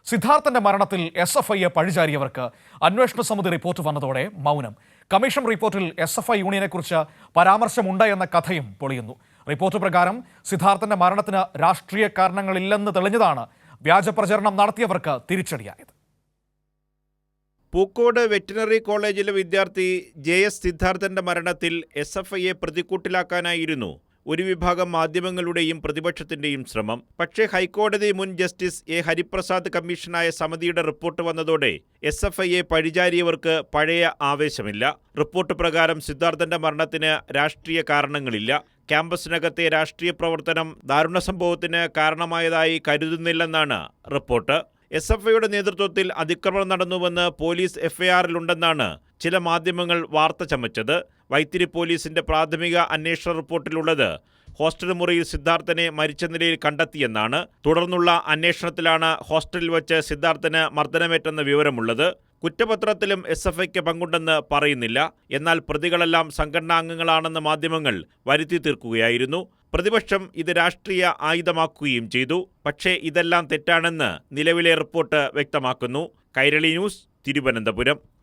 സിദ്ധാർത്ഥന്റെ മരണത്തിൽ SFIയെ പഴിചാരിയവർക്ക് അന്വേഷണ സമിതി റിപ്പോർട്ട് വന്നതോടെ മൗനം. കമ്മീഷൻ റിപ്പോർട്ടിൽ SFI യൂണിയനെക്കുറിച്ച് പരാമർശമുണ്ട് എന്ന കഥയും പൊളിയുന്നു. റിപ്പോർട്ട് പ്രകാരം സിദ്ധാർത്ഥന്റെ മരണത്തിന് രാഷ്ട്രീയ കാരണങ്ങളില്ലെന്ന് തെളിഞ്ഞതാണ് വ്യാജ പ്രചരണം നടത്തിയവർക്ക് തിരിച്ചടിയായത്. പൂക്കോട് വെറ്റിനറി കോളേജിലെ വിദ്യാർത്ഥി JS സിദ്ധാർത്ഥന്റെ മരണത്തിൽ SFIയെ പ്രതിക്കൂട്ടിലാക്കാനായിരുന്നു ഒരു വിഭാഗം മാധ്യമങ്ങളുടെയും പ്രതിപക്ഷത്തിന്റെയും ശ്രമം. പക്ഷേ ഹൈക്കോടതി മുൻ ജസ്റ്റിസ് A. ഹരിപ്രസാദ് കമ്മീഷനായ സമിതിയുടെ റിപ്പോർട്ട് വന്നതോടെ SFIയെ പഴിചാരിയവർക്ക് പഴയ ആവേശമില്ല. റിപ്പോർട്ട് പ്രകാരം സിദ്ധാർത്ഥന്റെ മരണത്തിന് രാഷ്ട്രീയ കാരണങ്ങളില്ല. ക്യാമ്പസിനകത്തെ രാഷ്ട്രീയ പ്രവർത്തനം ദാരുണ സംഭവത്തിന് കാരണമായതായി കരുതുന്നില്ലെന്നാണ് റിപ്പോർട്ട്. SFIയുടെ നേതൃത്വത്തിൽ അതിക്രമണം നടന്നുവെന്ന് പോലീസ് FIRലുണ്ടെന്നാണ് ചില മാധ്യമങ്ങൾ വാർത്ത ചമച്ചത്. വൈത്തിരി പോലീസിന്റെ പ്രാഥമിക അന്വേഷണ റിപ്പോർട്ടിലുള്ളത് ഹോസ്റ്റൽ മുറിയിൽ സിദ്ധാർത്ഥനെ മരിച്ച നിലയിൽ കണ്ടെത്തിയെന്നാണ്. തുടർന്നുള്ള അന്വേഷണത്തിലാണ് ഹോസ്റ്റലിൽ വച്ച് സിദ്ധാർത്ഥന് മർദ്ദനമേറ്റെന്ന വിവരമുള്ളത്. കുറ്റപത്രത്തിലും SFIക്ക് പങ്കുണ്ടെന്ന് പറയുന്നില്ല. എന്നാൽ പ്രതികളെല്ലാം സംഘടനാംഗങ്ങളാണെന്ന് മാധ്യമങ്ങൾ വരുത്തി തീർക്കുകയായിരുന്നു. പ്രതിപക്ഷം ഇത് രാഷ്ട്രീയ ആയുധമാക്കുകയും ചെയ്തു. പക്ഷേ ഇതെല്ലാം തെറ്റാണെന്ന് നിലവിലെ റിപ്പോർട്ട് വ്യക്തമാക്കുന്നു. കൈരളി ന്യൂസ്, തിരുവനന്തപുരം.